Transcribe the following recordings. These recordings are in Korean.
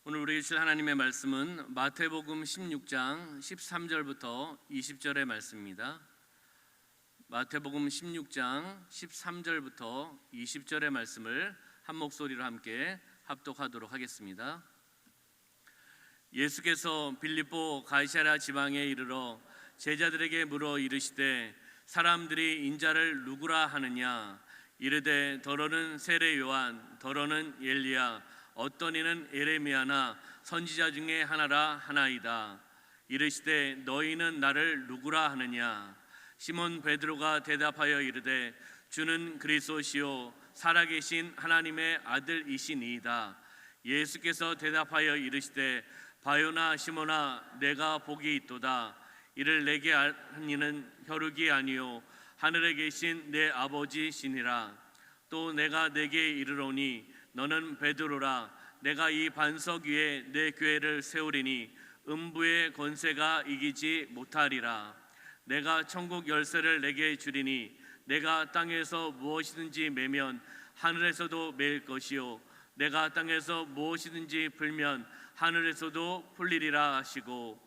오늘 우리에게 주실 하나님의 말씀은 마태복음 16장 13절부터 20절의 말씀입니다. 마태복음 16장 13절부터 20절의 말씀을 한 목소리로 함께 합독하도록 하겠습니다. 예수께서 빌립보 가이사랴 지방에 이르러 제자들에게 물어 이르시되 사람들이 인자를 누구라 하느냐? 이르되 더러는 세례 요한, 더러는 엘리야, 어떤 이는 에레미야나 선지자 중에 하나라 하나이다. 이르시되 너희는 나를 누구라 하느냐? 시몬 베드로가 대답하여 이르되 주는 그리스도시요 살아계신 하나님의 아들이시니이다. 예수께서 대답하여 이르시되 바요나 시몬아, 내가 복이 있도다. 이를 내게 한 이는 혈육이 아니요 하늘에 계신 내 아버지시니라. 또 내가 내게 이르노니 너는 베드로라. 내가 이 반석 위에 내 교회를 세우리니 음부의 권세가 이기지 못하리라. 내가 천국 열쇠를 내게 주리니 내가 땅에서 무엇이든지 매면 하늘에서도 매일 것이요 내가 땅에서 무엇이든지 풀면 하늘에서도 풀리리라 하시고,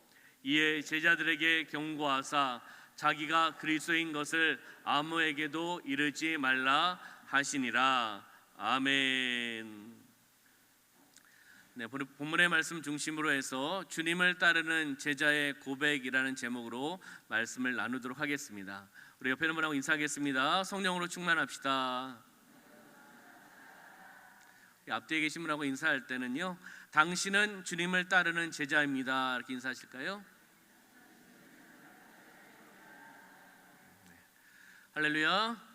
이에 제자들에게 경고하사 자기가 그리스도인 것을 아무에게도 이르지 말라 하시니라. 아멘. 네, 본문의 말씀 중심으로 해서 주님을 따르는 제자의 고백이라는 제목으로 말씀을 나누도록 하겠습니다. 우리 옆에 있는 분하고 인사하겠습니다. 성령으로 충만합시다. 앞뒤에 계신 분하고 인사할 때는요, 당신은 주님을 따르는 제자입니다, 이렇게 인사하실까요? 네. 할렐루야.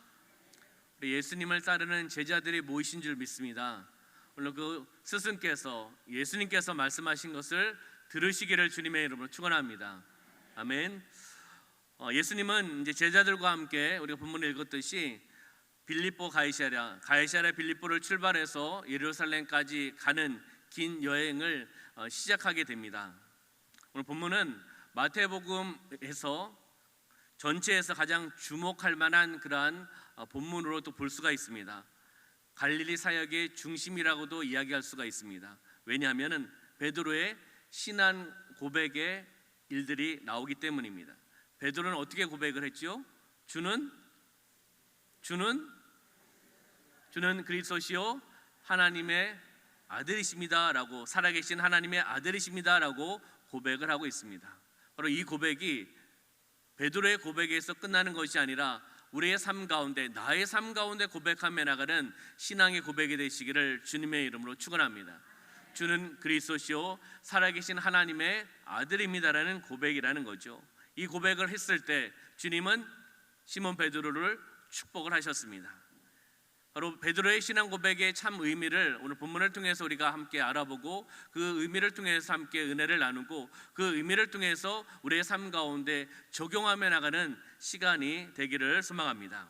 우리 예수님을 따르는 제자들이 모이신 줄 믿습니다. 물론 그 스승께서, 예수님께서 말씀하신 것을 들으시기를 주님의 이름으로 축원합니다. 아멘. 예수님은 이제 제자들과 함께 우리가 본문에 읽었듯이 빌립보 가이사랴 빌립보를 출발해서 예루살렘까지 가는 긴 여행을 시작하게 됩니다. 오늘 본문은 마태복음에서 전체에서 가장 주목할 만한 그러한 본문으로 또 볼 수가 있습니다. 갈릴리 사역의 중심이라고도 이야기할 수가 있습니다. 왜냐하면 베드로의 신앙 고백의 일들이 나오기 때문입니다. 베드로는 어떻게 고백을 했죠? 주는 그리스도시요 하나님의 아들이십니다 라고, 살아계신 하나님의 아들이십니다 라고 고백을 하고 있습니다. 바로 이 고백이 베드로의 고백에서 끝나는 것이 아니라 우리의 삶 가운데, 나의 삶 가운데 고백하며 나가는 신앙의 고백이 되시기를 주님의 이름으로 축원합니다. 주는 그리스도시요 살아계신 하나님의 아들입니다라는 고백이라는 거죠. 이 고백을 했을 때 주님은 시몬 베드로를 축복을 하셨습니다. 바로 베드로의 신앙 고백의 참 의미를 오늘 본문을 통해서 우리가 함께 알아보고, 그 의미를 통해서 함께 은혜를 나누고, 그 의미를 통해서 우리의 삶 가운데 적용하며 나가는 시간이 되기를 소망합니다.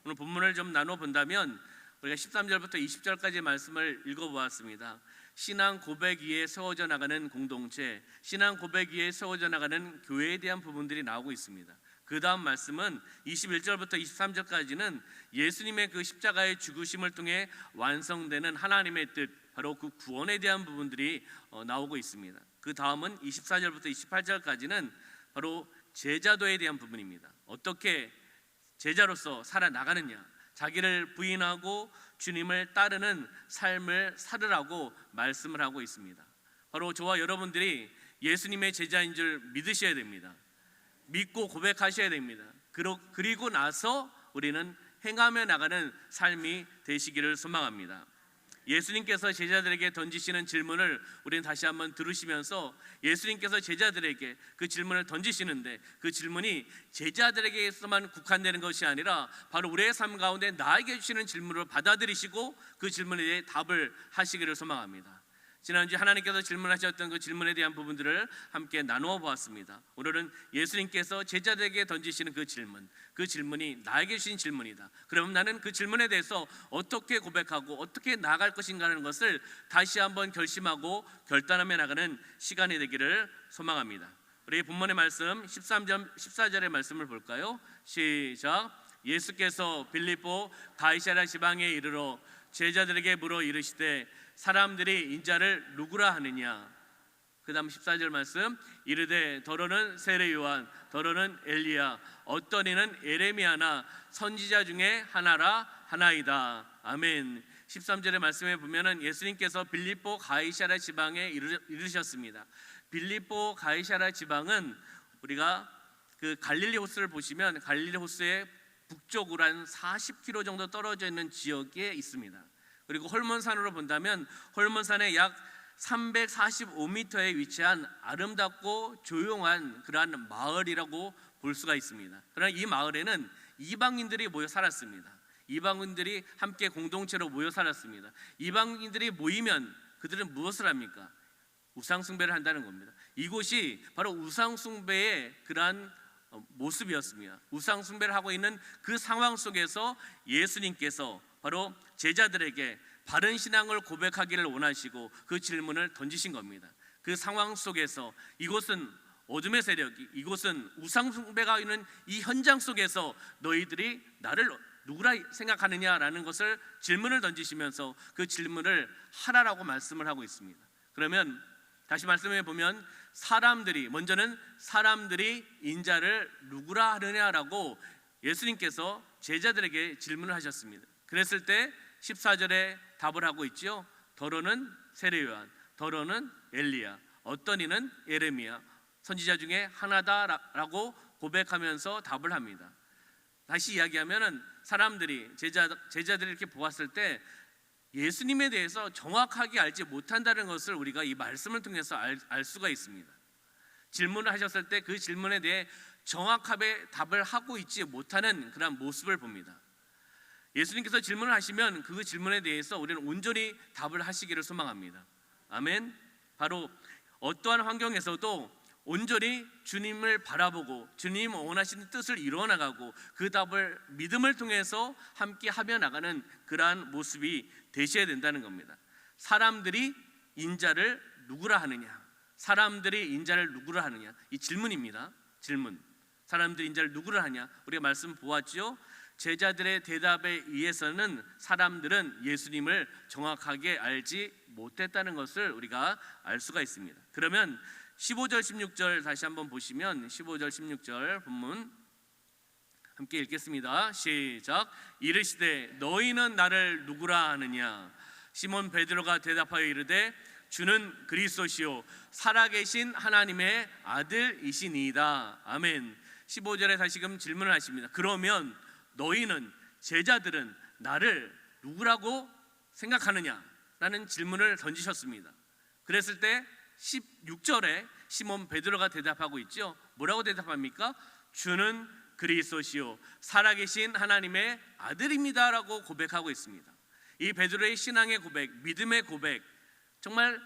오늘 본문을 좀 나눠본다면 우리가 13절부터 20절까지 말씀을 읽어보았습니다. 신앙 고백 위에 세워져 나가는 공동체, 신앙 고백 위에 세워져 나가는 교회에 대한 부분들이 나오고 있습니다. 그 다음 말씀은 21절부터 23절까지는 예수님의 그 십자가의 죽으심을 통해 완성되는 하나님의 뜻, 바로 그 구원에 대한 부분들이 나오고 있습니다. 그 다음은 24절부터 28절까지는 바로 제자도에 대한 부분입니다. 어떻게 제자로서 살아나가느냐, 자기를 부인하고 주님을 따르는 삶을 살으라고 말씀을 하고 있습니다. 바로 저와 여러분들이 예수님의 제자인 줄 믿으셔야 됩니다. 믿고 고백하셔야 됩니다. 그리고 나서 우리는 행하며 나가는 삶이 되시기를 소망합니다. 예수님께서 제자들에게 던지시는 질문을 우리는 다시 한번 들으시면서, 예수님께서 제자들에게 그 질문을 던지시는데 그 질문이 제자들에게서만 국한되는 것이 아니라 바로 우리의 삶 가운데 나에게 주시는 질문을 받아들이시고 그 질문에 대해 답을 하시기를 소망합니다. 지난주에 하나님께서 질문하셨던 그 질문에 대한 부분들을 함께 나누어 보았습니다. 오늘은 예수님께서 제자들에게 던지시는 그 질문이 나에게 주신 질문이다. 그럼 나는 그 질문에 대해서 어떻게 고백하고 어떻게 나아갈 것인가 하는 것을 다시 한번 결심하고 결단하며 나가는 시간이 되기를 소망합니다. 우리 본문의 말씀 14절의 말씀을 볼까요? 시작. 예수께서 빌립보 가이사랴 지방에 이르러 제자들에게 물어 이르시되 사람들이 인자를 누구라 하느냐. 그 다음 14절 말씀, 이르되 더러는 세례 요한, 더러는 엘리야, 어떤 이는 에레미야나 선지자 중에 하나라 하나이다. 아멘. 13절의 말씀에 보면은 예수님께서 빌립보 가이사랴 지방에 이르셨습니다. 빌립보 가이사랴 지방은 우리가 그 갈릴리 호수를 보시면 갈릴리 호수의 북쪽으로 한 40km 정도 떨어져 있는 지역에 있습니다. 그리고 홀몬산으로 본다면 홀몬산의 약 345m에 위치한 아름답고 조용한 그러한 마을이라고 볼 수가 있습니다. 그러나 이 마을에는 이방인들이 모여 살았습니다. 이방인들이 함께 공동체로 모여 살았습니다. 이방인들이 모이면 그들은 무엇을 합니까? 우상숭배를 한다는 겁니다. 이곳이 바로 우상숭배의 그러한 모습이었습니다. 우상숭배를 하고 있는 그 상황 속에서 예수님께서 바로 제자들에게 바른 신앙을 고백하기를 원하시고 그 질문을 던지신 겁니다. 그 상황 속에서 이곳은 어둠의 세력이, 이곳은 우상숭배가 있는 이 현장 속에서 너희들이 나를 누구라 생각하느냐라는 것을 질문을 던지시면서 그 질문을 하라라고 말씀을 하고 있습니다. 그러면 다시 말씀해 보면 사람들이, 먼저는 사람들이 인자를 누구라 하느냐라고 예수님께서 제자들에게 질문을 하셨습니다. 그랬을 때 14절에 답을 하고 있지요. 더러는 세례 요한, 더러는 엘리야, 어떤 이는 에레미야, 선지자 중에 하나다라고 고백하면서 답을 합니다. 다시 이야기하면은 사람들이 제자들이 이렇게 보았을 때 예수님에 대해서 정확하게 알지 못한다는 것을 우리가 이 말씀을 통해서 알 수가 있습니다. 질문을 하셨을 때 그 질문에 대해 정확하게 답을 하고 있지 못하는 그런 모습을 봅니다. 예수님께서 질문을 하시면 그 질문에 대해서 우리는 온전히 답을 하시기를 소망합니다. 아멘. 바로 어떠한 환경에서도 온전히 주님을 바라보고 주님 원하시는 뜻을 이루어나가고 그 답을 믿음을 통해서 함께 하며 나가는 그러한 모습이 되셔야 된다는 겁니다. 사람들이 인자를 누구라 하느냐, 사람들이 인자를 누구라 하느냐, 이 질문입니다. 질문. 사람들이 인자를 누구라 하냐, 우리가 말씀 보았죠. 제자들의 대답에 의해서는 사람들은 예수님을 정확하게 알지 못했다는 것을 우리가 알 수가 있습니다. 그러면 15절 16절 다시 한번 보시면 15절 16절 본문 함께 읽겠습니다. 시작. 이르시되 너희는 나를 누구라 하느냐. 시몬 베드로가 대답하여 이르되 주는 그리스도시요 살아계신 하나님의 아들이시니이다. 아멘. 15절에 다시금 질문을 하십니다. 그러면 너희는, 제자들은 나를 누구라고 생각하느냐? 라는 질문을 던지셨습니다. 그랬을 때 16절에 시몬 베드로가 대답하고 있죠. 뭐라고 대답합니까? 주는 그리스도시요 살아계신 하나님의 아들입니다 라고 고백하고 있습니다. 이 베드로의 신앙의 고백, 믿음의 고백, 정말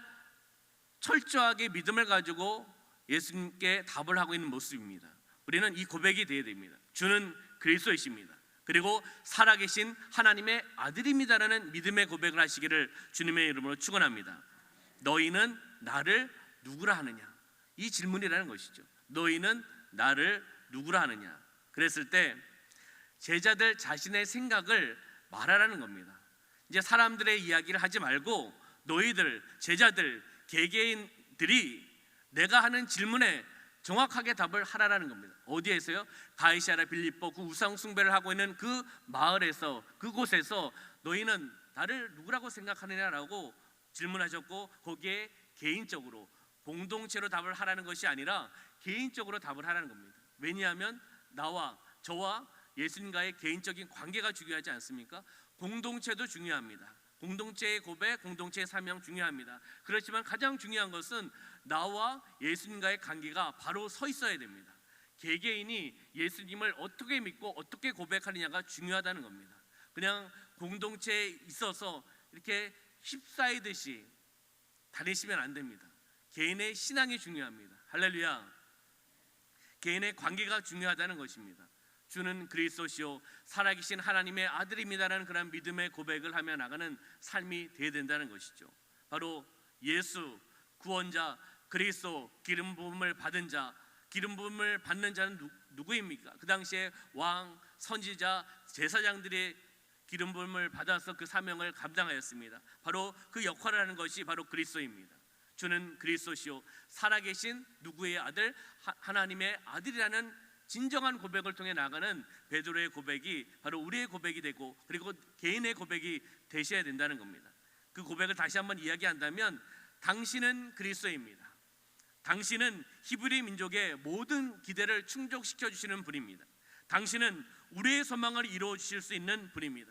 철저하게 믿음을 가지고 예수님께 답을 하고 있는 모습입니다. 우리는 이 고백이 되어야 됩니다. 주는 그리스도이십니다. 그리고 살아계신 하나님의 아들입니다라는 믿음의 고백을 하시기를 주님의 이름으로 축원합니다. 너희는 나를 누구라 하느냐? 이 질문이라는 것이죠. 너희는 나를 누구라 하느냐? 그랬을 때 제자들 자신의 생각을 말하라는 겁니다. 이제 사람들의 이야기를 하지 말고 너희들, 제자들, 개개인들이 내가 하는 질문에 정확하게 답을 하라라는 겁니다. 어디에서요? 가이사랴 빌립보 그 우상 숭배를 하고 있는 그 마을에서, 그곳에서 너희는 나를 누구라고 생각하느냐라고 질문하셨고, 거기에 개인적으로 공동체로 답을 하라는 것이 아니라 개인적으로 답을 하라는 겁니다. 왜냐하면 저와 예수님과의 개인적인 관계가 중요하지 않습니까? 공동체도 중요합니다. 공동체의 고백, 공동체의 사명 중요합니다. 그렇지만 가장 중요한 것은 나와 예수님과의 관계가 바로 서 있어야 됩니다. 개개인이 예수님을 어떻게 믿고 어떻게 고백하느냐가 중요하다는 겁니다. 그냥 공동체에 있어서 이렇게 휩싸이듯이 다니시면 안 됩니다. 개인의 신앙이 중요합니다. 할렐루야. 개인의 관계가 중요하다는 것입니다. 주는 그리스도시요 살아계신 하나님의 아들입니다라는 그런 믿음의 고백을 하며 나가는 삶이 되어야 된다는 것이죠. 바로 예수 구원자 그리스도 기름 부음을 받은 자, 기름 부음을 받는 자는 누구입니까? 그 당시에 왕, 선지자, 제사장들이 기름 부음을 받아서 그 사명을 감당하였습니다. 바로 그 역할을 하는 것이 바로 그리스도입니다. 주는 그리스도시요 살아계신 누구의 아들, 하나님의 아들이라는 진정한 고백을 통해 나가는 베드로의 고백이 바로 우리의 고백이 되고, 그리고 개인의 고백이 되셔야 된다는 겁니다. 그 고백을 다시 한번 이야기한다면, 당신은 그리스도입니다. 당신은 히브리 민족의 모든 기대를 충족시켜 주시는 분입니다. 당신은 우리의 소망을 이루어 주실 수 있는 분입니다.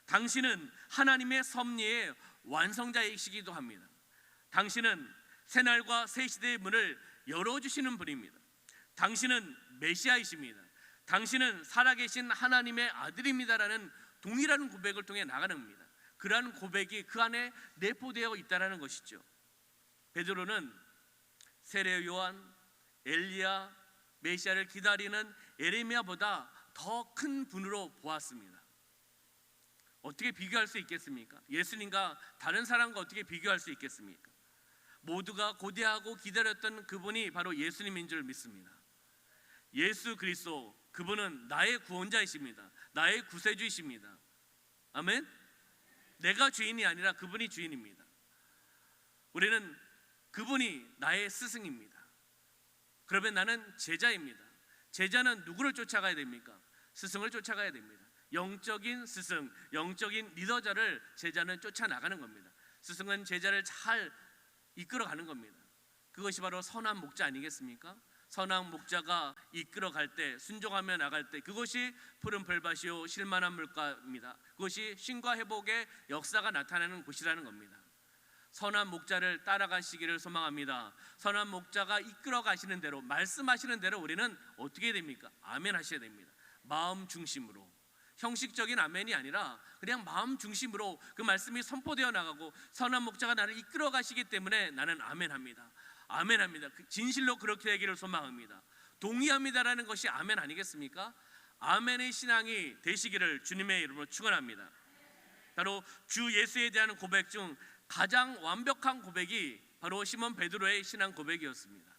당신은 하나님의 섭리의 완성자이시기도 합니다. 당신은 새날과 새 시대의 문을 열어주시는 분입니다. 당신은 메시아이십니다. 당신은 살아계신 하나님의 아들입니다라는 동일한 고백을 통해 나가는 겁니다. 그러한 고백이 그 안에 내포되어 있다는 것이죠. 베드로는 세례 요한, 엘리야, 메시아를 기다리는 에레미야보다 더 큰 분으로 보았습니다. 어떻게 비교할 수 있겠습니까? 예수님과 다른 사람과 어떻게 비교할 수 있겠습니까? 모두가 고대하고 기다렸던 그분이 바로 예수님인 줄 믿습니다. 예수 그리스도, 그분은 나의 구원자이십니다. 나의 구세주이십니다. 아멘. 내가 주인이 아니라 그분이 주인입니다. 우리는 그분이 나의 스승입니다. 그러면 나는 제자입니다. 제자는 누구를 쫓아가야 됩니까? 스승을 쫓아가야 됩니다. 영적인 스승, 영적인 리더자를 제자는 쫓아나가는 겁니다. 스승은 제자를 잘 이끌어가는 겁니다. 그것이 바로 선한 목자 아니겠습니까? 선한 목자가 이끌어갈 때, 순종하며 나갈 때, 그것이 푸른 풀밭이요 실만한 물가입니다. 그것이 쉼과 회복의 역사가 나타나는 곳이라는 겁니다. 선한 목자를 따라가시기를 소망합니다. 선한 목자가 이끌어 가시는 대로, 말씀하시는 대로 우리는 어떻게 됩니까? 아멘 하셔야 됩니다. 마음 중심으로, 형식적인 아멘이 아니라 그냥 마음 중심으로 그 말씀이 선포되어 나가고, 선한 목자가 나를 이끌어 가시기 때문에 나는 아멘합니다. 아멘합니다. 진실로 그렇게 되기를 소망합니다. 동의합니다라는 것이 아멘 아니겠습니까? 아멘의 신앙이 되시기를 주님의 이름으로 축원합니다. 바로 주 예수에 대한 고백 중 가장 완벽한 고백이 바로 시몬 베드로의 신앙 고백이었습니다.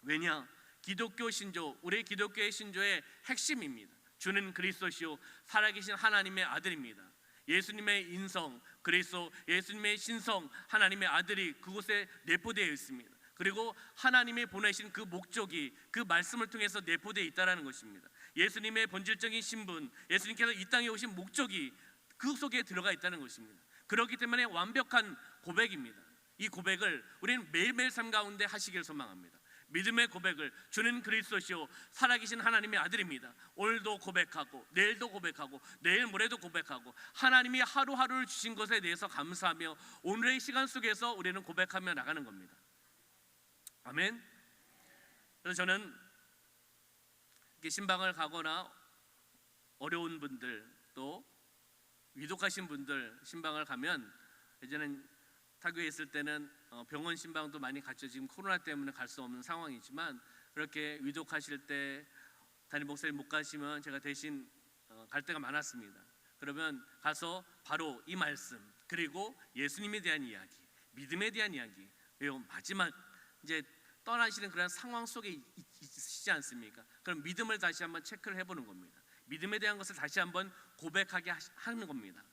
왜냐? 기독교 신조, 우리 기독교의 신조의 핵심입니다. 주는 그리스도시요 살아계신 하나님의 아들입니다. 예수님의 인성, 그리스도, 예수님의 신성, 하나님의 아들이 그곳에 내포되어 있습니다. 그리고 하나님이 보내신 그 목적이 그 말씀을 통해서 내포되어 있다는 것입니다. 예수님의 본질적인 신분, 예수님께서 이 땅에 오신 목적이 그 속에 들어가 있다는 것입니다. 그렇기 때문에 완벽한 고백입니다. 이 고백을 우리는 매일매일 삶 가운데 하시길 소망합니다. 믿음의 고백을, 주는 그리스도시요 살아계신 하나님의 아들입니다. 오늘도 고백하고, 내일도 고백하고, 내일 모레도 고백하고, 하나님이 하루하루를 주신 것에 대해서 감사하며 오늘의 시간 속에서 우리는 고백하며 나가는 겁니다. 아멘. 그래서 저는 신방을 가거나 어려운 분들, 또 위독하신 분들 신방을 가면, 예전엔 타교에 있을 때는 병원 신방도 많이 갔죠. 지금 코로나 때문에 갈 수 없는 상황이지만, 그렇게 위독하실 때 담임 목사님 못 가시면 제가 대신 갈 때가 많았습니다. 그러면 가서 바로 이 말씀, 그리고 예수님에 대한 이야기, 믿음에 대한 이야기, 그리고 마지막 이제 떠나시는 그런 상황 속에 있으시지 않습니까? 그럼 믿음을 다시 한번 체크를 해보는 겁니다. 믿음에 대한 것을 다시 한번 고백하게 하는 겁니다.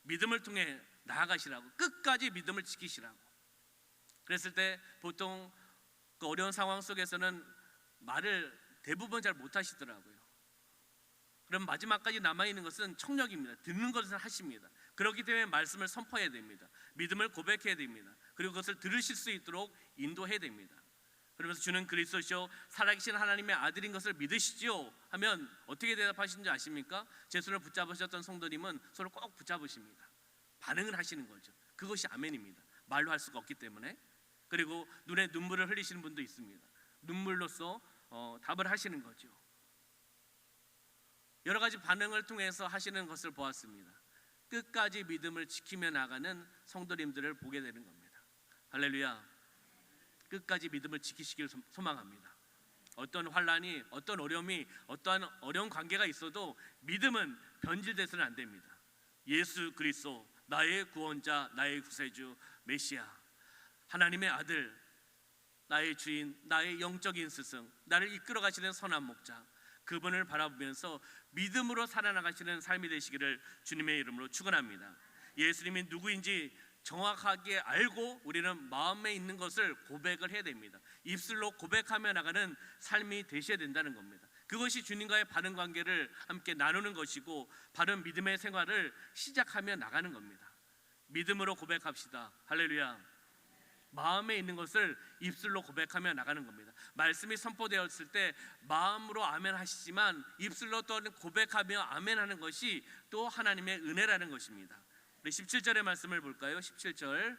믿음을 통해 나아가시라고, 끝까지 믿음을 지키시라고. 그랬을 때 보통 그 어려운 상황 속에서는 말을 대부분 잘 못하시더라고요. 그럼 마지막까지 남아있는 것은 청력입니다. 듣는 것을 하십니다. 그렇기 때문에 말씀을 선포해야 됩니다. 믿음을 고백해야 됩니다. 그리고 그것을 들으실 수 있도록 인도해야 됩니다. 그러면서 주는 그리스도시요 살아계신 하나님의 아들인 것을 믿으시지요 하면 어떻게 대답하시는지 아십니까? 제 손을 붙잡으셨던 성도님은 손을 꼭 붙잡으십니다. 반응을 하시는 거죠. 그것이 아멘입니다. 말로 할 수가 없기 때문에. 그리고 눈에 눈물을 흘리시는 분도 있습니다. 눈물로써 답을 하시는 거죠. 여러 가지 반응을 통해서 하시는 것을 보았습니다. 끝까지 믿음을 지키며 나가는 성도님들을 보게 되는 겁니다. 할렐루야. 끝까지 믿음을 지키시길 소망합니다. 어떤 환난이, 어떤 어려움이, 어떠한 어려운 관계가 있어도 믿음은 변질돼서는 안 됩니다. 예수 그리스도, 나의 구원자, 나의 구세주, 메시아, 하나님의 아들, 나의 주인, 나의 영적인 스승, 나를 이끌어 가시는 선한 목자, 그분을 바라보면서 믿음으로 살아나가시는 삶이 되시기를 주님의 이름으로 축원합니다. 예수님이 누구인지 정확하게 알고 우리는 마음에 있는 것을 고백을 해야 됩니다. 입술로 고백하며 나가는 삶이 되셔야 된다는 겁니다. 그것이 주님과의 바른 관계를 함께 나누는 것이고 바른 믿음의 생활을 시작하며 나가는 겁니다. 믿음으로 고백합시다. 할렐루야. 마음에 있는 것을 입술로 고백하며 나가는 겁니다. 말씀이 선포되었을 때 마음으로 아멘 하시지만 입술로 또 고백하며 아멘 하는 것이 또 하나님의 은혜라는 것입니다. 우리 17절의 말씀을 볼까요? 17절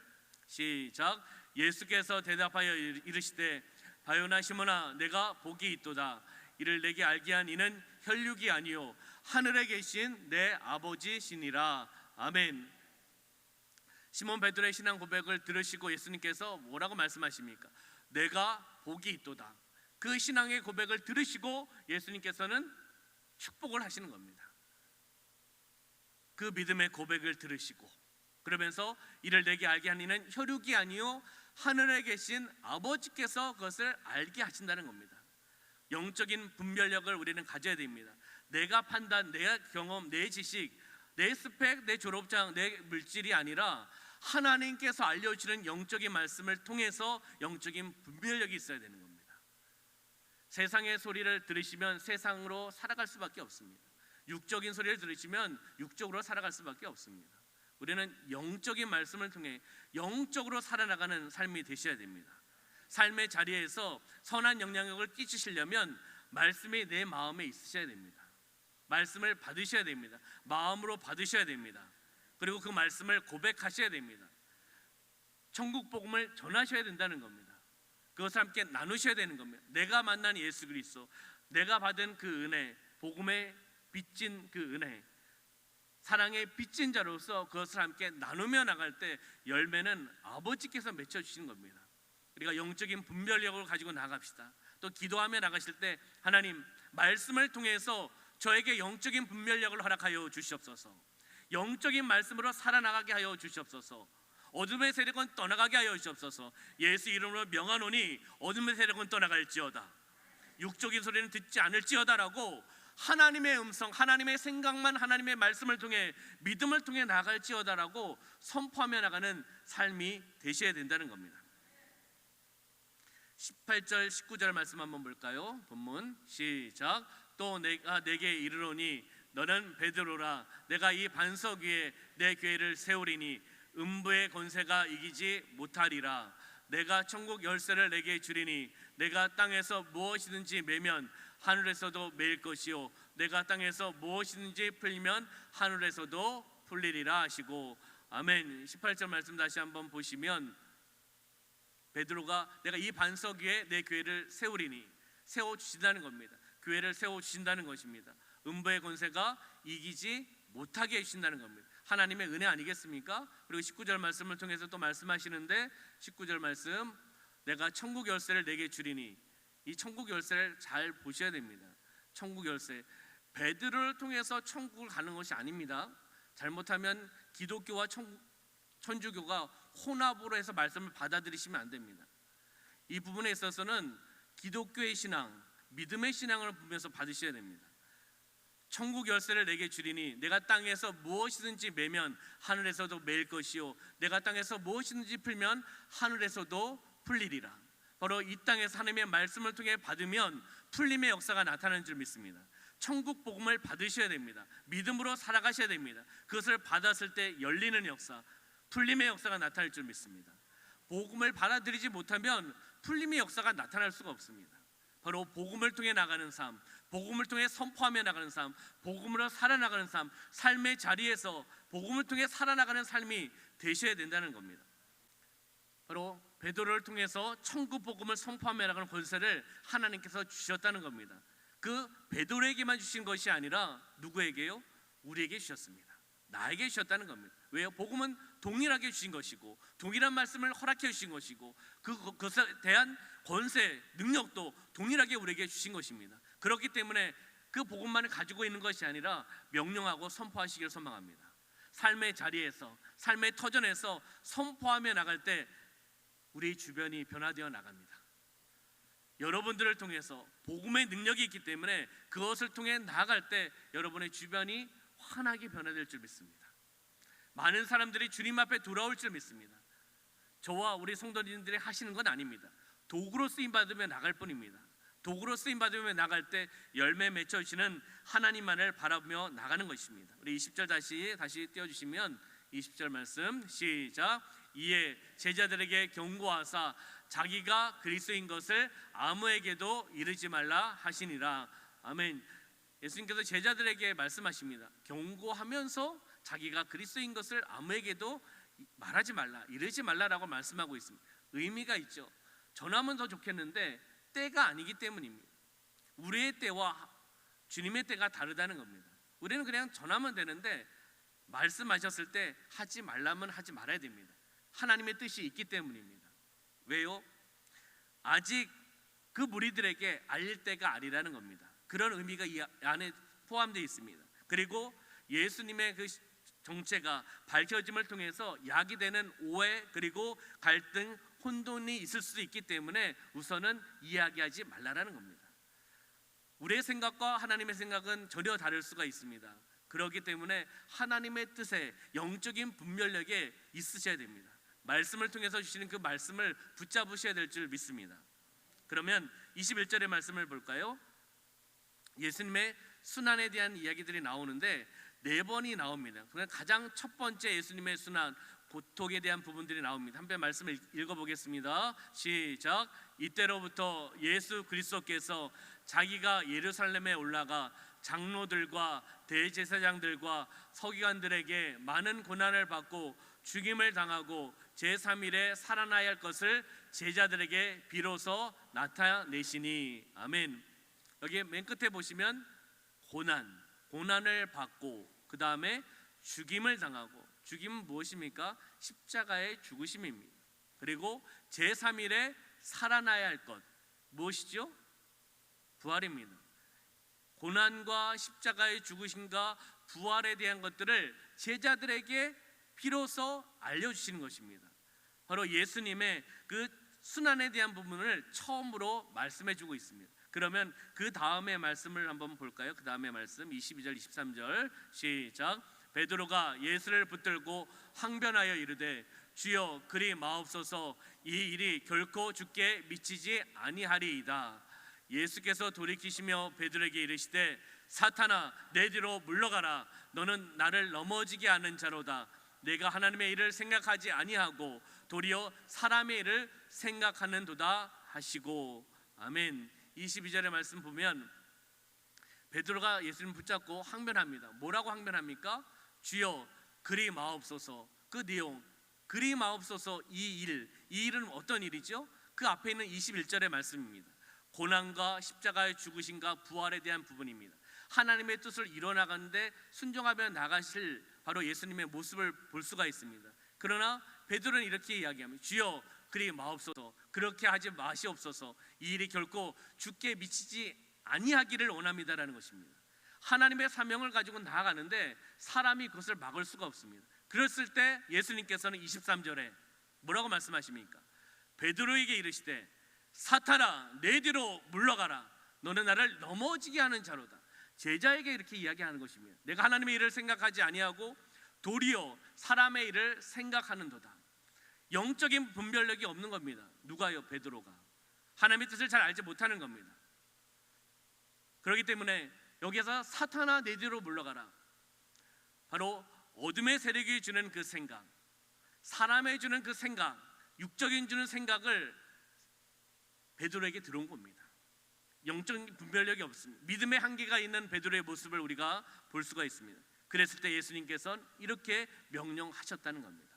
시작. 예수께서 대답하여 이르시되 바요나 시몬아 내가 복이 있도다. 이를 내게 알게 한 이는 혈육이 아니요 하늘에 계신 내 아버지시니라. 아멘. 시몬 베드로의 신앙 고백을 들으시고 예수님께서 뭐라고 말씀하십니까? 내가 복이 있도다. 그 신앙의 고백을 들으시고 예수님께서는 축복을 하시는 겁니다. 그 믿음의 고백을 들으시고 그러면서 이를 내게 알게 한 이는 혈육이 아니요 하늘에 계신 아버지께서 그것을 알게 하신다는 겁니다. 영적인 분별력을 우리는 가져야 됩니다. 내가 판단, 내 경험, 내 지식, 내 스펙, 내 졸업장, 내 물질이 아니라 하나님께서 알려주시는 영적인 말씀을 통해서 영적인 분별력이 있어야 되는 겁니다. 세상의 소리를 들으시면 세상으로 살아갈 수밖에 없습니다. 육적인 소리를 들으시면 육적으로 살아갈 수밖에 없습니다. 우리는 영적인 말씀을 통해 영적으로 살아나가는 삶이 되셔야 됩니다. 삶의 자리에서 선한 영향력을 끼치시려면 말씀이 내 마음에 있으셔야 됩니다. 말씀을 받으셔야 됩니다. 마음으로 받으셔야 됩니다. 그리고 그 말씀을 고백하셔야 됩니다. 천국 복음을 전하셔야 된다는 겁니다. 그것을 함께 나누셔야 되는 겁니다. 내가 만난 예수 그리스도, 내가 받은 그 은혜, 복음의 빚진 그 은혜, 사랑의 빚진 자로서 그것을 함께 나누며 나갈 때 열매는 아버지께서 맺혀주시는 겁니다. 우리가 영적인 분별력을 가지고 나갑시다. 또 기도하며 나가실 때 하나님 말씀을 통해서 저에게 영적인 분별력을 허락하여 주시옵소서. 영적인 말씀으로 살아나가게 하여 주시옵소서. 어둠의 세력은 떠나가게 하여 주시옵소서. 예수 이름으로 명하노니 어둠의 세력은 떠나갈지어다. 육적인 소리는 듣지 않을지어다라고 하나님의 음성, 하나님의 생각만 하나님의 말씀을 통해 믿음을 통해 나갈지어다라고 선포하며 나가는 삶이 되셔야 된다는 겁니다. 18절 19절 말씀 한번 볼까요? 본문 시작. 또 내가 내게 이르노니 너는 베드로라. 내가 이 반석 위에 내 교회를 세우리니 음부의 권세가 이기지 못하리라. 내가 천국 열쇠를 내게 주리니 내가 땅에서 무엇이든지 매면 하늘에서도 매일 것이요 내가 땅에서 무엇이든지 풀면 하늘에서도 풀리리라 하시고 아멘. 18절 말씀 다시 한번 보시면 베드로가 내가 이 반석 위에 내 교회를 세우리니 세워주신다는 겁니다. 교회를 세워주신다는 것입니다. 음부의 권세가 이기지 못하게 해주신다는 겁니다. 하나님의 은혜 아니겠습니까? 그리고 19절 말씀을 통해서 또 말씀하시는데 19절 말씀 내가 천국 열쇠를 내게 주리니 이 천국 열쇠를 잘 보셔야 됩니다. 천국 열쇠 베드로를 통해서 천국을 가는 것이 아닙니다. 잘못하면 기독교와 천주교가 혼합으로 해서 말씀을 받아들이시면 안 됩니다. 이 부분에 있어서는 기독교의 신앙, 믿음의 신앙을 보면서 받으셔야 됩니다. 천국 열쇠를 내게 주리니 내가 땅에서 무엇이든지 매면 하늘에서도 매일 것이요 내가 땅에서 무엇이든지 풀면 하늘에서도 풀리리라. 바로 이 땅에서 하나님의 말씀을 통해 받으면 풀림의 역사가 나타나는 줄 믿습니다. 천국 복음을 받으셔야 됩니다. 믿음으로 살아가셔야 됩니다. 그것을 받았을 때 열리는 역사, 풀림의 역사가 나타날 줄 믿습니다. 복음을 받아들이지 못하면 풀림의 역사가 나타날 수가 없습니다. 바로 복음을 통해 나가는 삶, 복음을 통해 선포하며 나가는 삶, 복음으로 살아나가는 삶, 삶의 자리에서 복음을 통해 살아나가는 삶이 되셔야 된다는 겁니다. 바로 베드로를 통해서 천국 복음을 선포하며 나가는 권세를 하나님께서 주셨다는 겁니다. 그 베드로에게만 주신 것이 아니라 누구에게요? 우리에게 주셨습니다. 나에게 주셨다는 겁니다. 왜요? 복음은 동일하게 주신 것이고 동일한 말씀을 허락해 주신 것이고 그것에 대한 권세, 능력도 동일하게 우리에게 주신 것입니다. 그렇기 때문에 그 복음만을 가지고 있는 것이 아니라 명령하고 선포하시기를 소망합니다. 삶의 자리에서, 삶의 터전에서 선포하며 나갈 때 우리 주변이 변화되어 나갑니다. 여러분들을 통해서 복음의 능력이 있기 때문에 그것을 통해 나아갈 때 여러분의 주변이 환하게 변화될 줄 믿습니다. 많은 사람들이 주님 앞에 돌아올 줄 믿습니다. 저와 우리 성도님들이 하시는 건 아닙니다. 도구로 쓰임받으며 나갈 뿐입니다. 도구로 쓰임받으며 나갈 때 열매 맺혀주시는 하나님만을 바라보며 나가는 것입니다. 우리 20절 다시 띄워주시면 20절 말씀 시작. 이에 제자들에게 경고하사 자기가 그리스도인 것을 아무에게도 이르지 말라 하시니라. 아멘. 예수님께서 제자들에게 말씀하십니다. 경고하면서 자기가 그리스도인 것을 아무에게도 말하지 말라, 이르지 말라라고 말씀하고 있습니다. 의미가 있죠. 전하면 더 좋겠는데 때가 아니기 때문입니다. 우리의 때와 주님의 때가 다르다는 겁니다. 우리는 그냥 전하면 되는데 말씀하셨을 때 하지 말라면 하지 말아야 됩니다. 하나님의 뜻이 있기 때문입니다. 왜요? 아직 그 무리들에게 알릴 때가 아니라는 겁니다. 그런 의미가 이 안에 포함되어 있습니다. 그리고 예수님의 그 정체가 밝혀짐을 통해서 야기되는 오해 그리고 갈등, 혼돈이 있을 수도 있기 때문에 우선은 이야기하지 말라라는 겁니다. 우리의 생각과 하나님의 생각은 전혀 다를 수가 있습니다. 그렇기 때문에 하나님의 뜻에 영적인 분별력에 있으셔야 됩니다. 말씀을 통해서 주시는 그 말씀을 붙잡으셔야 될 줄 믿습니다. 그러면 21절의 말씀을 볼까요? 예수님의 순환에 대한 이야기들이 나오는데 4번이 나옵니다. 그냥 가장 첫 번째 예수님의 순환, 고통에 대한 부분들이 나옵니다. 한번 말씀을 읽어보겠습니다. 시작. 이때로부터 예수 그리스도께서 자기가 예루살렘에 올라가 장로들과 대제사장들과 서기관들에게 많은 고난을 받고 죽임을 당하고 제3일에 살아나야 할 것을 제자들에게 비로소 나타내시니. 아멘. 여기 맨 끝에 보시면 고난을 받고 그 다음에 죽임을 당하고, 죽임은 무엇입니까? 십자가의 죽으심입니다. 그리고 제3일에 살아나야 할 것 무엇이죠? 부활입니다. 고난과 십자가의 죽으심과 부활에 대한 것들을 제자들에게 비로소 알려주시는 것입니다. 바로 예수님의 그 순환에 대한 부분을 처음으로 말씀해주고 있습니다. 그러면 그 다음의 말씀을 한번 볼까요? 그 다음의 말씀 22절 23절 시작. 베드로가 예수를 붙들고 항변하여 이르되 주여 그리 마옵소서, 이 일이 결코 주께 미치지 아니하리이다. 예수께서 돌이키시며 베드로에게 이르시되 사탄아 내 뒤로 물러가라. 너는 나를 넘어지게 하는 자로다. 내가 하나님의 일을 생각하지 아니하고 도리어 사람의 일을 생각하는도다 하시고. 아멘. 22절의 말씀 보면 베드로가 예수님 붙잡고 항변합니다. 뭐라고 항변합니까? 주여 그리 마옵소서. 그 내용, 그리 마옵소서. 이 일은 어떤 일이죠? 그 앞에 있는 21절의 말씀입니다. 고난과 십자가의 죽으심과 부활에 대한 부분입니다. 하나님의 뜻을 이뤄나가는데 순종하며 나가실 바로 예수님의 모습을 볼 수가 있습니다. 그러나 베드로는 이렇게 이야기합니다. 주여 그리 마옵소서, 그렇게 하지 마시옵소서. 이 일이 결코 주께 미치지 아니하기를 원합니다라는 것입니다. 하나님의 사명을 가지고 나아가는데 사람이 그것을 막을 수가 없습니다. 그랬을 때 예수님께서는 23절에 뭐라고 말씀하십니까? 베드로에게 이르시되 사탄아 내 뒤로 물러가라. 너는 나를 넘어지게 하는 자로다. 제자에게 이렇게 이야기하는 것입니다. 내가 하나님의 일을 생각하지 아니하고 도리어 사람의 일을 생각하는도다. 영적인 분별력이 없는 겁니다. 누가요? 베드로가. 하나님의 뜻을 잘 알지 못하는 겁니다. 그렇기 때문에 여기에서 사탄아 내 뒤로 물러가라. 바로 어둠의 세력이 주는 그 생각, 사람이 주는 그 생각, 육적인 주는 생각을 베드로에게 들어온 겁니다. 영적인 분별력이 없습니다. 믿음의 한계가 있는 베드로의 모습을 우리가 볼 수가 있습니다. 그랬을 때 예수님께서는 이렇게 명령하셨다는 겁니다.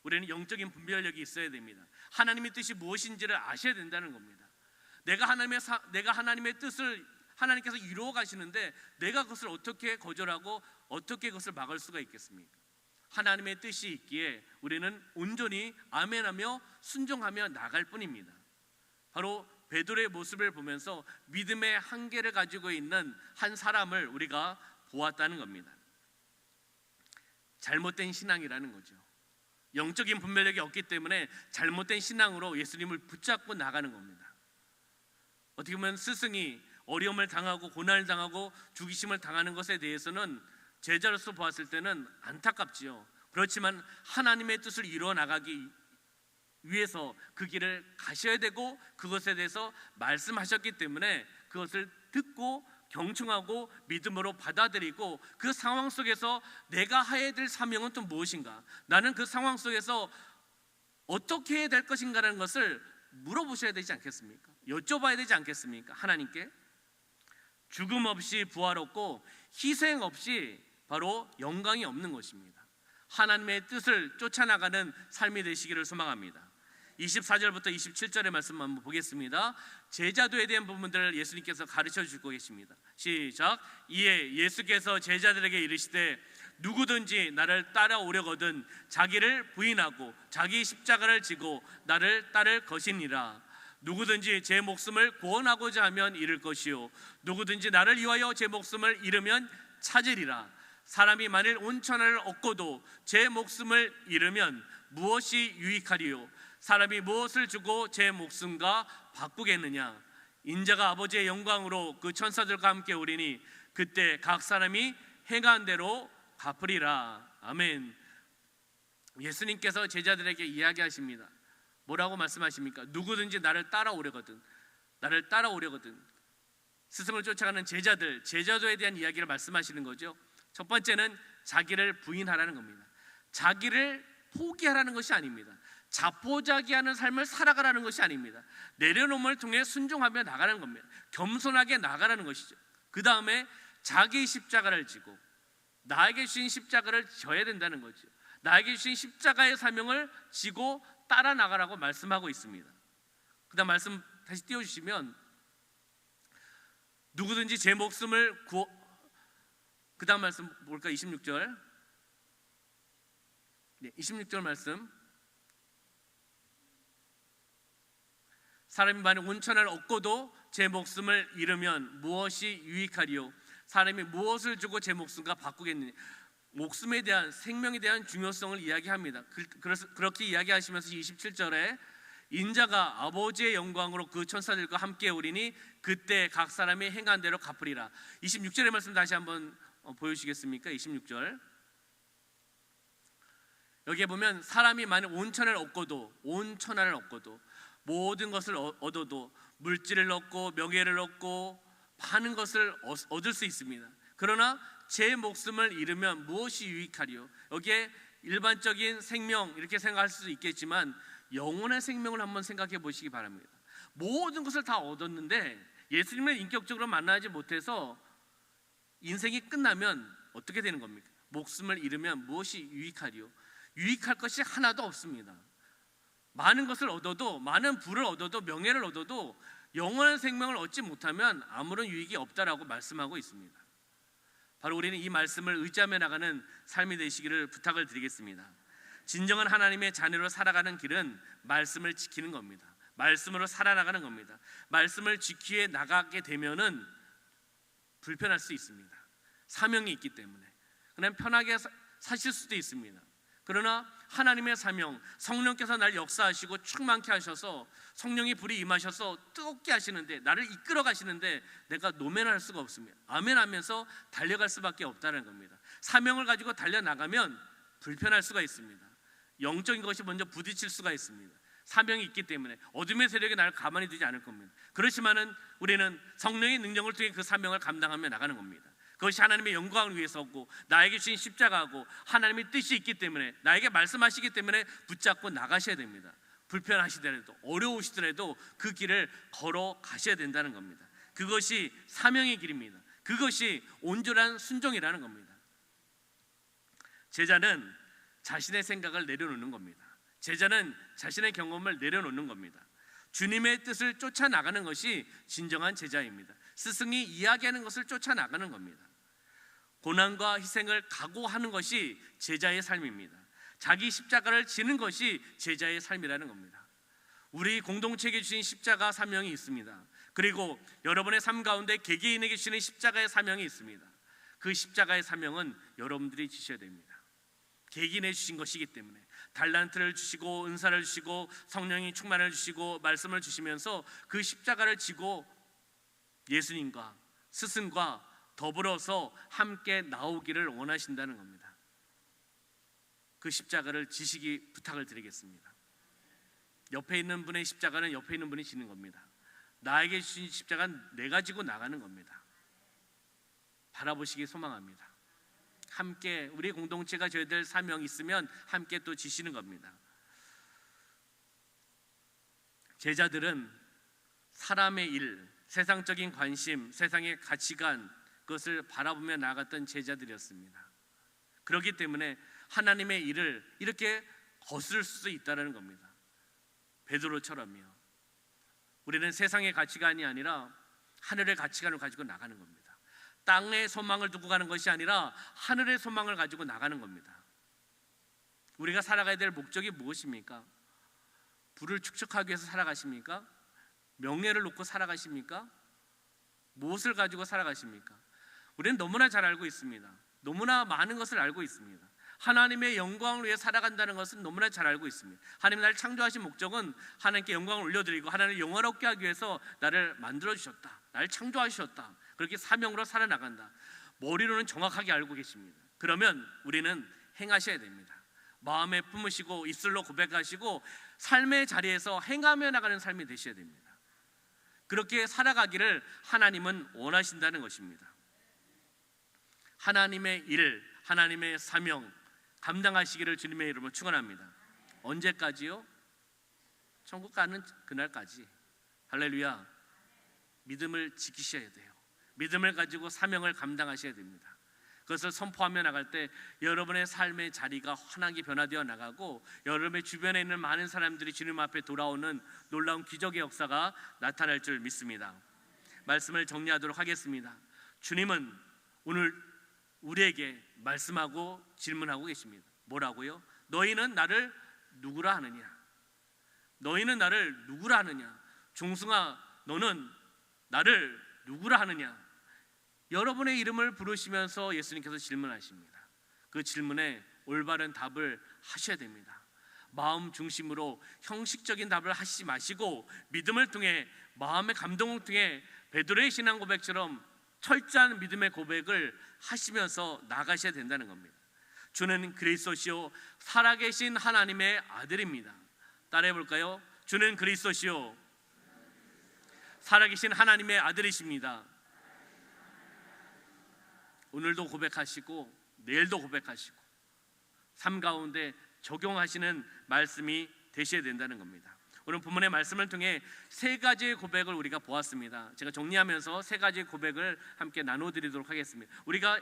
우리는 영적인 분별력이 있어야 됩니다. 하나님의 뜻이 무엇인지를 아셔야 된다는 겁니다. 내가 하나님의 뜻을 하나님께서 이루어 가시는데 내가 그것을 어떻게 거절하고 어떻게 그것을 막을 수가 있겠습니까? 하나님의 뜻이 있기에 우리는 온전히 아멘하며 순종하며 나갈 뿐입니다. 바로 베드로의 모습을 보면서 믿음의 한계를 가지고 있는 한 사람을 우리가 보았다는 겁니다. 잘못된 신앙이라는 거죠. 영적인 분별력이 없기 때문에 잘못된 신앙으로 예수님을 붙잡고 나가는 겁니다. 어떻게 보면 스승이 어려움을 당하고 고난을 당하고 죽이심을 당하는 것에 대해서는 제자로서 보았을 때는 안타깝지요. 그렇지만 하나님의 뜻을 이루어 나가기 위해서 그 길을 가셔야 되고 그것에 대해서 말씀하셨기 때문에 그것을 듣고 경청하고 믿음으로 받아들이고 그 상황 속에서 내가 해야 될 사명은 또 무엇인가, 나는 그 상황 속에서 어떻게 해야 될 것인가라는 것을 물어보셔야 되지 않겠습니까? 여쭤봐야 되지 않겠습니까? 하나님께. 죽음 없이 부활 없고 희생 없이 바로 영광이 없는 것입니다. 하나님의 뜻을 쫓아나가는 삶이 되시기를 소망합니다. 24절부터 27절의 말씀 한번 보겠습니다. 제자도에 대한 부분들을 예수님께서 가르쳐 주고 계십니다. 시작. 이에 예수께서 제자들에게 이르시되 누구든지 나를 따라오려거든 자기를 부인하고 자기 십자가를 지고 나를 따를 것이니라. 누구든지 제 목숨을 구원하고자 하면 잃을 것이요 누구든지 나를 위하여 제 목숨을 잃으면 찾으리라. 사람이 만일 온천을 얻고도 제 목숨을 잃으면 무엇이 유익하리요? 사람이 무엇을 주고 제 목숨과 바꾸겠느냐? 인자가 아버지의 영광으로 그 천사들과 함께 오리니 그때 각 사람이 행한 대로 갚으리라. 아멘. 예수님께서 제자들에게 이야기하십니다. 뭐라고 말씀하십니까? 누구든지 나를 따라오려거든, 나를 따라오려거든. 스승을 쫓아가는 제자들, 제자도에 대한 이야기를 말씀하시는 거죠. 첫 번째는 자기를 부인하라는 겁니다. 자기를 포기하라는 것이 아닙니다. 자포자기하는 삶을 살아가라는 것이 아닙니다. 내려놓음을 통해 순종하며 나가는 겁니다. 겸손하게 나가라는 것이죠. 그 다음에 자기 십자가를 지고 나에게 주신 십자가를 져야 된다는 거죠. 나에게 주신 십자가의 사명을 지고 따라 나가라고 말씀하고 있습니다. 그 다음 말씀 다시 띄워주시면 누구든지 제 목숨을 그 다음 말씀 볼까? 26절. 네, 26절 말씀. 사람이 만약 온천을 얻고도 제 목숨을 잃으면 무엇이 유익하리요? 사람이 무엇을 주고 제 목숨과 바꾸겠느냐? 목숨에 대한, 생명에 대한 중요성을 이야기합니다. 그렇게 이야기하시면서 27절에 인자가 아버지의 영광으로 그 천사들과 함께 오리니 그때 각 사람이 행한 대로 갚으리라. 26절의 말씀 다시 한번 보여주시겠습니까? 26절. 여기에 보면 사람이 만약 온천을 얻고도, 온천하를 얻고도, 모든 것을 얻어도, 물질을 얻고 명예를 얻고 많은 것을 얻을 수 있습니다. 그러나 제 목숨을 잃으면 무엇이 유익하리요? 여기에 일반적인 생명 이렇게 생각할 수도 있겠지만 영혼의 생명을 한번 생각해 보시기 바랍니다. 모든 것을 다 얻었는데 예수님을 인격적으로 만나지 못해서 인생이 끝나면 어떻게 되는 겁니까? 목숨을 잃으면 무엇이 유익하리요? 유익할 것이 하나도 없습니다. 많은 것을 얻어도, 많은 부를 얻어도, 명예를 얻어도 영원한 생명을 얻지 못하면 아무런 유익이 없다라고 말씀하고 있습니다. 바로 우리는 이 말씀을 의지하며 나가는 삶이 되시기를 부탁을 드리겠습니다. 진정한 하나님의 자녀로 살아가는 길은 말씀을 지키는 겁니다. 말씀으로 살아나가는 겁니다. 말씀을 지키해 나가게 되면은 불편할 수 있습니다. 사명이 있기 때문에. 그냥 편하게 사실 수도 있습니다. 그러나 하나님의 사명, 성령께서 날 역사하시고 충만케 하셔서 성령의 불이 임하셔서 뜨겁게 하시는데, 나를 이끌어 가시는데 내가 노면할 수가 없습니다. 아멘 하면서 달려갈 수밖에 없다는 겁니다. 사명을 가지고 달려나가면 불편할 수가 있습니다. 영적인 것이 먼저 부딪힐 수가 있습니다. 사명이 있기 때문에 어둠의 세력이 나를 가만히 두지 않을 겁니다. 그렇지만은 우리는 성령의 능력을 통해 그 사명을 감당하며 나가는 겁니다. 그것이 하나님의 영광을 위해서고 나에게 주신 십자가고 하나님의 뜻이 있기 때문에, 나에게 말씀하시기 때문에 붙잡고 나가셔야 됩니다. 불편하시더라도, 어려우시더라도 그 길을 걸어가셔야 된다는 겁니다. 그것이 사명의 길입니다. 그것이 온전한 순종이라는 겁니다. 제자는 자신의 생각을 내려놓는 겁니다. 제자는 자신의 경험을 내려놓는 겁니다. 주님의 뜻을 쫓아나가는 것이 진정한 제자입니다. 스승이 이야기하는 것을 쫓아나가는 겁니다. 고난과 희생을 각오하는 것이 제자의 삶입니다. 자기 십자가를 지는 것이 제자의 삶이라는 겁니다. 우리 공동체에게 주신 십자가 사명이 있습니다. 그리고 여러분의 삶 가운데 개개인에게 주시는 십자가의 사명이 있습니다. 그 십자가의 사명은 여러분들이 지셔야 됩니다. 개개인에 주신 것이기 때문에 달란트를 주시고 은사를 주시고 성령이 충만을 주시고 말씀을 주시면서 그 십자가를 지고 예수님과 스승과 더불어서 함께 나오기를 원하신다는 겁니다. 그 십자가를 지시기 부탁을 드리겠습니다. 옆에 있는 분의 십자가는 옆에 있는 분이 지는 겁니다. 나에게 주신 십자가는 내가 지고 나가는 겁니다. 바라보시기 소망합니다. 함께 우리 공동체가 져야 될 사명이 있으면 함께 또 지시는 겁니다. 제자들은 사람의 일, 세상적인 관심, 세상의 가치관, 그것을 바라보며 나아갔던 제자들이었습니다. 그렇기 때문에 하나님의 일을 이렇게 거스를 수 있다는 겁니다. 베드로처럼요. 우리는 세상의 가치관이 아니라 하늘의 가치관을 가지고 나가는 겁니다. 땅의 소망을 두고 가는 것이 아니라 하늘의 소망을 가지고 나가는 겁니다. 우리가 살아가야 될 목적이 무엇입니까? 부를 축적하기 위해서 살아가십니까? 명예를 놓고 살아가십니까? 무엇을 가지고 살아가십니까? 우리는 너무나 잘 알고 있습니다. 너무나 많은 것을 알고 있습니다. 하나님의 영광을 위해 살아간다는 것은 너무나 잘 알고 있습니다. 하나님 나를 창조하신 목적은 하나님께 영광을 올려드리고 하나님을 영화롭게 하기 위해서 나를 만들어주셨다, 나를 창조하셨다, 그렇게 사명으로 살아나간다. 머리로는 정확하게 알고 계십니다. 그러면 우리는 행하셔야 됩니다. 마음에 품으시고 입술로 고백하시고 삶의 자리에서 행하며 나가는 삶이 되셔야 됩니다. 그렇게 살아가기를 하나님은 원하신다는 것입니다. 하나님의 일, 하나님의 사명 감당하시기를 주님의 이름으로 축원합니다. 언제까지요? 천국 가는 그날까지. 할렐루야. 믿음을 지키셔야 돼요. 믿음을 가지고 사명을 감당하셔야 됩니다. 그것을 선포하며 나갈 때 여러분의 삶의 자리가 환하게 변화되어 나가고 여러분의 주변에 있는 많은 사람들이 주님 앞에 돌아오는 놀라운 기적의 역사가 나타날 줄 믿습니다. 말씀을 정리하도록 하겠습니다. 주님은 오늘 우리에게 말씀하고 질문하고 계십니다. 뭐라고요? 너희는 나를 누구라 하느냐? 너희는 나를 누구라 하느냐? 종승아, 너는 나를 누구라 하느냐? 여러분의 이름을 부르시면서 예수님께서 질문하십니다. 그 질문에 올바른 답을 하셔야 됩니다. 마음 중심으로 형식적인 답을 하시지 마시고 믿음을 통해, 마음의 감동을 통해 베드로의 신앙 고백처럼 철저한 믿음의 고백을 하시면서 나가셔야 된다는 겁니다. 주는 그리스도시요 살아계신 하나님의 아들입니다. 따라해 볼까요? 주는 그리스도시요 살아계신 하나님의 아들이십니다. 오늘도 고백하시고 내일도 고백하시고 삶 가운데 적용하시는 말씀이 되셔야 된다는 겁니다. 오늘 본문의 말씀을 통해 세 가지의 고백을 우리가 보았습니다. 제가 정리하면서 세 가지의 고백을 함께 나눠드리도록 하겠습니다. 우리가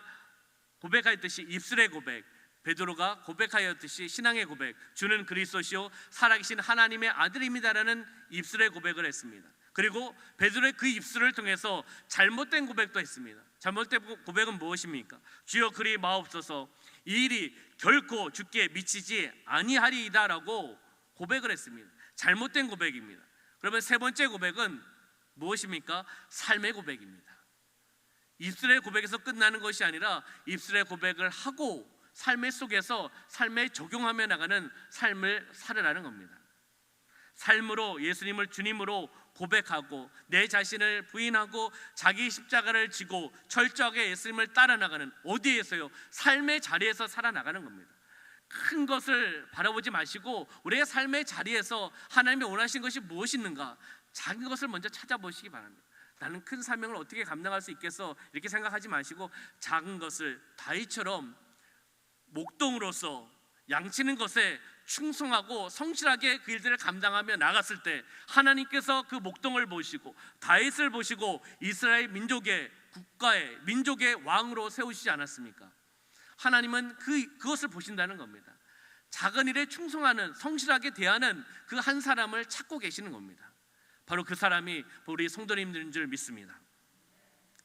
고백하였듯이 입술의 고백, 베드로가 고백하였듯이 신앙의 고백, 주는 그리스도시요 살아계신 하나님의 아들입니다라는 입술의 고백을 했습니다. 그리고 베드로의 그 입술을 통해서 잘못된 고백도 했습니다. 잘못된 고백은 무엇입니까? 주여 그리 마옵소서, 이 일이 결코 주께 미치지 아니하리이다라고 고백을 했습니다. 잘못된 고백입니다. 그러면 세 번째 고백은 무엇입니까? 삶의 고백입니다. 입술의 고백에서 끝나는 것이 아니라 입술의 고백을 하고 삶의 속에서 삶에 적용하며 나가는 삶을 살으라는 겁니다. 삶으로 예수님을 주님으로 고백하고 내 자신을 부인하고 자기 십자가를 지고 철저하게 예수님을 따라 나가는, 어디에서요? 삶의 자리에서 살아나가는 겁니다. 큰 것을 바라보지 마시고 우리의 삶의 자리에서 하나님이 원하신 것이 무엇인가, 작은 것을 먼저 찾아보시기 바랍니다. 나는 큰 사명을 어떻게 감당할 수 있겠어? 이렇게 생각하지 마시고 작은 것을 다윗처럼 목동으로서 양치는 것에 충성하고 성실하게 그 일들을 감당하며 나갔을 때 하나님께서 그 목동을 보시고 다윗을 보시고 이스라엘 민족의 국가의 민족의 왕으로 세우시지 않았습니까? 하나님은 그것을 보신다는 겁니다. 작은 일에 충성하는, 성실하게 대하는 그 한 사람을 찾고 계시는 겁니다. 바로 그 사람이 우리 성도님들인 줄 믿습니다.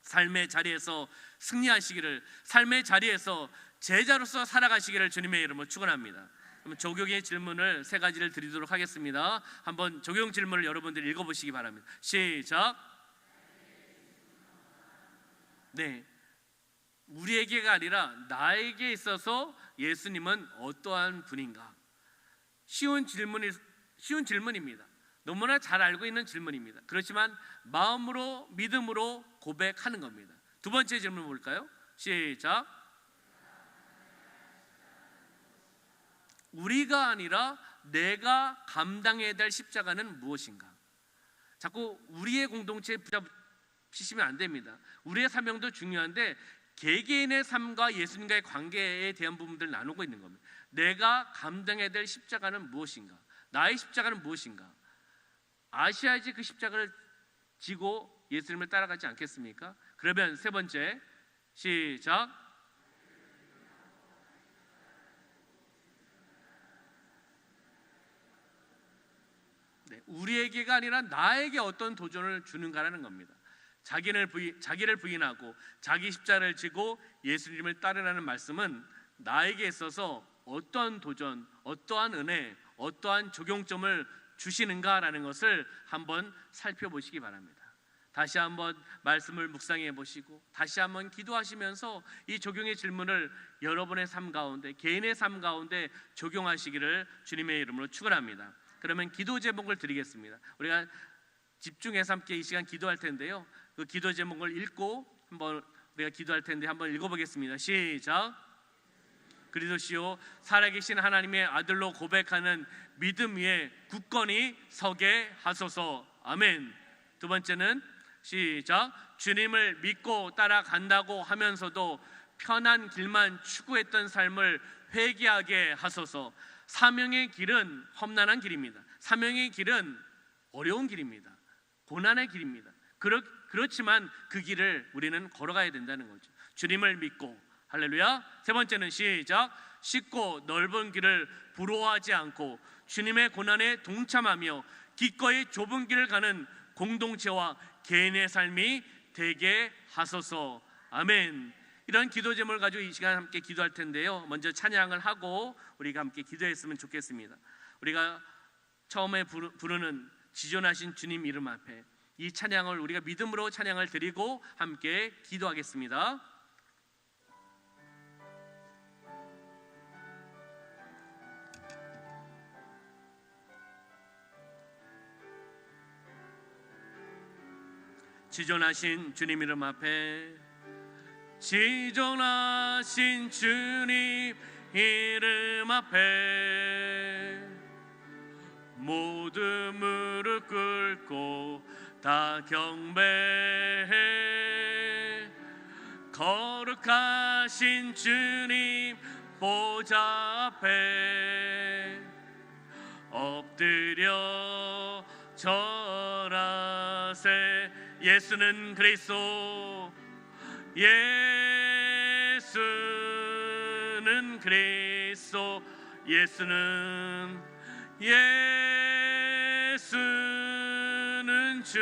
삶의 자리에서 승리하시기를, 삶의 자리에서 제자로서 살아가시기를 주님의 이름으로 축원합니다. 그럼 적용의 질문을 세 가지를 드리도록 하겠습니다. 한번 적용 질문을 여러분들이 읽어보시기 바랍니다. 시작. 네, 우리에게가 아니라 나에게 있어서 예수님은 어떠한 분인가? 쉬운 질문입니다. 너무나 잘 알고 있는 질문입니다. 그렇지만 마음으로 믿음으로 고백하는 겁니다. 두 번째 질문 볼까요? 시작. 우리가 아니라 내가 감당해야 될 십자가는 무엇인가? 자꾸 우리의 공동체에 붙잡히시면 안 됩니다. 우리의 사명도 중요한데 개개인의 삶과 예수님과의 관계에 대한 부분들을 나누고 있는 겁니다. 내가 감당해야 될 십자가는 무엇인가? 나의 십자가는 무엇인가? 아셔야지 그 십자가를 지고 예수님을 따라가지 않겠습니까? 그러면 세 번째, 시작. 네, 우리에게가 아니라 나에게 어떤 도전을 주는가라는 겁니다. 자기를 부인하고 자기 십자가를 지고 예수님을 따르라는 말씀은 나에게 있어서 어떠한 도전, 어떠한 은혜, 어떠한 적용점을 주시는가라는 것을 한번 살펴보시기 바랍니다. 다시 한번 말씀을 묵상해 보시고 다시 한번 기도하시면서 이 적용의 질문을 여러분의 삶 가운데, 개인의 삶 가운데 적용하시기를 주님의 이름으로 축원합니다. 그러면 기도 제목을 드리겠습니다. 우리가 집중해서 함께 이 시간 기도할 텐데요, 그 기도 제목을 읽고 한번 우리가 기도할 텐데 한번 읽어보겠습니다. 시작. 그리스도시요 살아계신 하나님의 아들로 고백하는 믿음 위에 굳건히 서게 하소서. 아멘. 두 번째는 시작. 주님을 믿고 따라간다고 하면서도 편한 길만 추구했던 삶을 회개하게 하소서. 사명의 길은 험난한 길입니다. 사명의 길은 어려운 길입니다. 고난의 길입니다. 그렇지만 그 길을 우리는 걸어가야 된다는 거죠. 주님을 믿고, 할렐루야. 세 번째는 시작. 쉽고 넓은 길을 부러워하지 않고 주님의 고난에 동참하며 기꺼이 좁은 길을 가는 공동체와 개인의 삶이 되게 하소서. 아멘. 이런 기도 제목을 가지고 이 시간 함께 기도할 텐데요, 먼저 찬양을 하고 우리가 함께 기도했으면 좋겠습니다. 우리가 처음에 부르는 지존하신 주님 이름 앞에 이 찬양을 우리가 믿음으로 찬양을 드리고 함께 기도하겠습니다. 지존하신 주님 이름 앞에, 지존하신 주님 이름 앞에 모두 무릎 꿇고 다 경배해. 거룩하신 주님 보좌 앞에 엎드려 절하세. 예수는 그리스도, 예수는 그리스도, 예수는 주.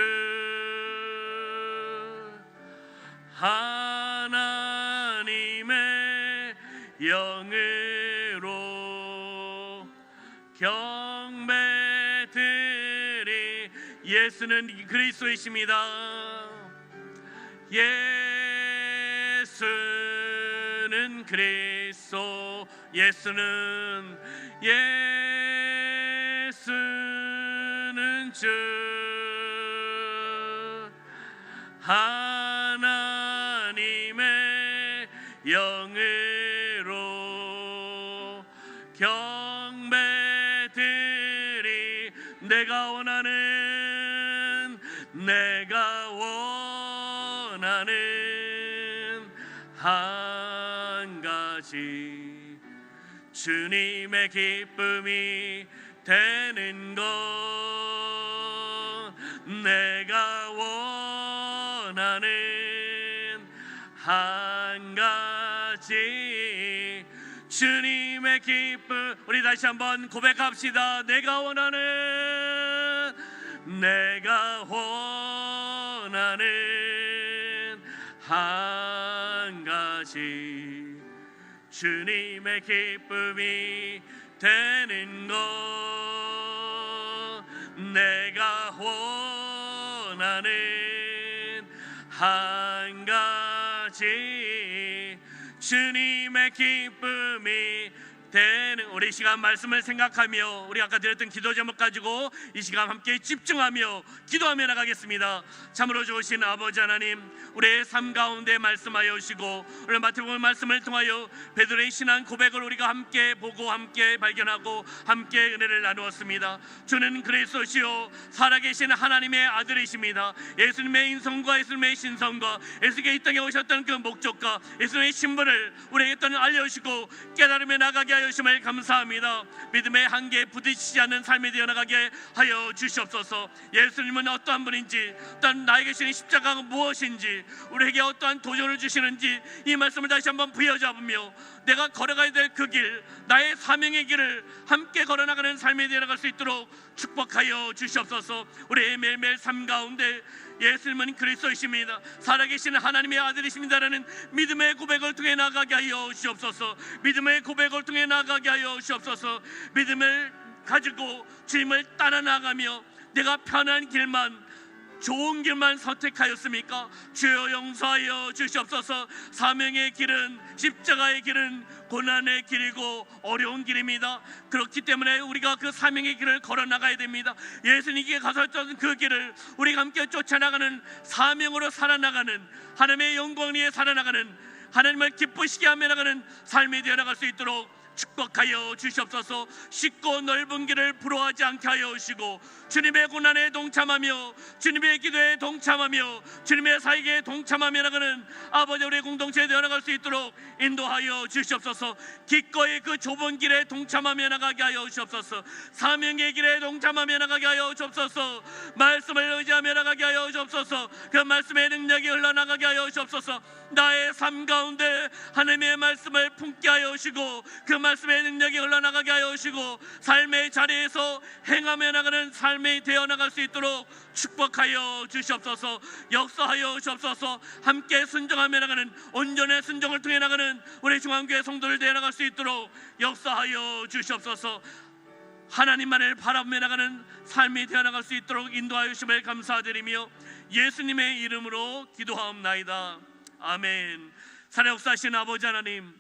하나님의 영으로 경배드리. 예수는 그리스도이십니다. 예수는 그리스도, 예수는 주. 하나님의 영으로 경배드리. 내가 원하는 한 가지, 주님의 기쁨이 되는 것. 내가 원하는 한 가지, 주님의 기쁨. 우리 다시 한번 고백합시다. 내가 원하는 한 가지, 주님의 기쁨이 되는 것. 내가 원하는 한 가지, 주님의 기쁨이 우리 이 시간 말씀을 생각하며 우리 아까 드렸던 기도 제목 가지고 이 시간 함께 집중하며 기도하며 나가겠습니다. 참으로 좋으신 아버지 하나님, 우리의 삶 가운데 말씀하여 오시고 오늘 마태복음 말씀을 통하여 베드로의 신앙 고백을 우리가 함께 보고 함께 발견하고 함께 은혜를 나누었습니다. 주는 그리스도시요 살아계신 하나님의 아들이십니다. 예수님의 인성과 예수님의 신성과 예수님의 이 땅에 오셨던 그 목적과 예수님의 신분을 우리에게 또 알려주시고 깨달음에 나가게 하여 주심을 감사합니다. 믿음의 한계에 부딪히지 않는 삶이 되어나가게 하여 주시옵소서. 예수님은 어떠한 분인지, 어떤 나에게 주신 십자가가 무엇인지, 우리에게 어떠한 도전을 주시는지 이 말씀을 다시 한번 부여잡으며 내가 걸어가야 될 그 길, 나의 사명의 길을 함께 걸어나가는 삶이 되어나갈 수 있도록 축복하여 주시옵소서. 우리의 매일매일 삶 가운데 예수님은 그리스도이십니다, 살아계신 하나님의 아들이십니다라는 믿음의 고백을 통해 나가게 하여 주시옵소서. 믿음의 고백을 통해 나가게 하여 주시옵소서. 믿음을 가지고 주님을 따라 나가며 내가 편한 길만, 좋은 길만 선택하였습니까? 주여 용서하여 주시옵소서. 사명의 길은, 십자가의 길은 고난의 길이고 어려운 길입니다. 그렇기 때문에 우리가 그 사명의 길을 걸어 나가야 됩니다. 예수님께 가셨던 그 길을 우리가 함께 쫓아나가는, 사명으로 살아나가는, 하나님의 영광을 위해 살아나가는, 하나님을 기쁘시게 하며 나가는 삶이 되어나갈 수 있도록 축복하여 주시옵소서. 쉽고 넓은 길을 부러워하지 않게 하여 주시고 주님의 고난에 동참하며 주님의 기도에 동참하며 주님의 사역에 동참하며 나가는 아버지 우리의 공동체에 되어나갈 수 있도록 인도하여 주시옵소서. 기꺼이 그 좁은 길에 동참하며 나가게 하여 주시옵소서. 사명의 길에 동참하며 나가게 하여 주시옵소서. 말씀을 의지하며 나가게 하여 주시옵소서. 그 말씀의 능력이 흘러나가게 하여 주시옵소서. 나의 삶 가운데 하나님의 말씀을 품게 하여 주시고 그 말씀의 능력이 흘러나가게 하여 주시고 삶의 자리에서 행하며 나가는 삶이 되어나갈 수 있도록 축복하여 주시옵소서. 역사하여 주시옵소서. 함께 순종하며 나가는, 온전의 순종을 통해 나가는 우리 중앙교회 성도를 되어나갈 수 있도록 역사하여 주시옵소서. 하나님만을 바라보며 나가는 삶이 되어나갈 수 있도록 인도하여 주심을 감사드리며 예수님의 이름으로 기도하옵나이다. 아멘. 살아 역사하신 아버지 하나님,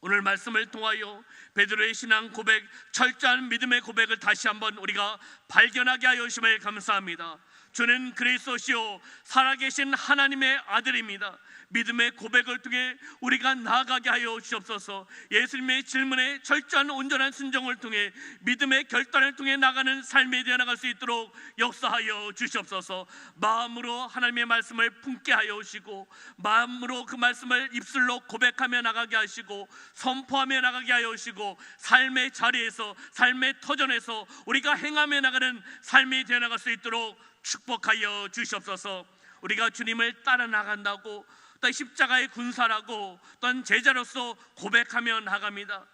오늘 말씀을 통하여 베드로의 신앙 고백, 철저한 믿음의 고백을 다시 한번 우리가 발견하게 하여 주심을 감사합니다. 주는 그리스도시요 살아계신 하나님의 아들입니다. 믿음의 고백을 통해 우리가 나아가게 하여 주시옵소서. 예수님의 질문에 철저한 온전한 순종을 통해 믿음의 결단을 통해 나가는 삶이 되어나갈 수 있도록 역사하여 주시옵소서. 마음으로 하나님의 말씀을 품게 하여 주시고 마음으로 그 말씀을 입술로 고백하며 나가게 하시고 선포하며 나가게 하여 주시고 삶의 자리에서, 삶의 터전에서 우리가 행하며 나가는 삶이 되어나갈 수 있도록 축복하여 주시옵소서. 우리가 주님을 따라 나간다고, 또 십자가의 군사라고, 또한 제자로서 고백하며 나갑니다.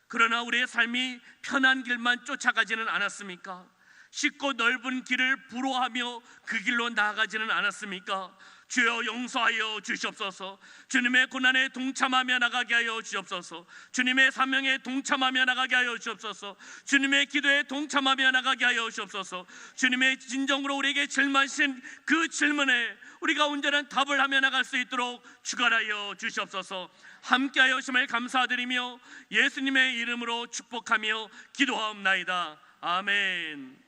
그러나 우리의 삶이 편한 길만 쫓아가지는 않았습니까? 쉽고 넓은 길을 부러워하며 그 길로 나아가지는 않았습니까? 주여 용서하여 주시옵소서. 주님의 고난에 동참하며 나가게 하여 주시옵소서. 주님의 사명에 동참하며 나가게 하여 주시옵소서. 주님의 기도에 동참하며 나가게 하여 주시옵소서. 주님의 진정으로 우리에게 질문하신 그 질문에 우리가 온전한 답을 하며 나갈 수 있도록 축원하여 주시옵소서. 함께하여 주심을 감사드리며 예수님의 이름으로 축복하며 기도하옵나이다. 아멘.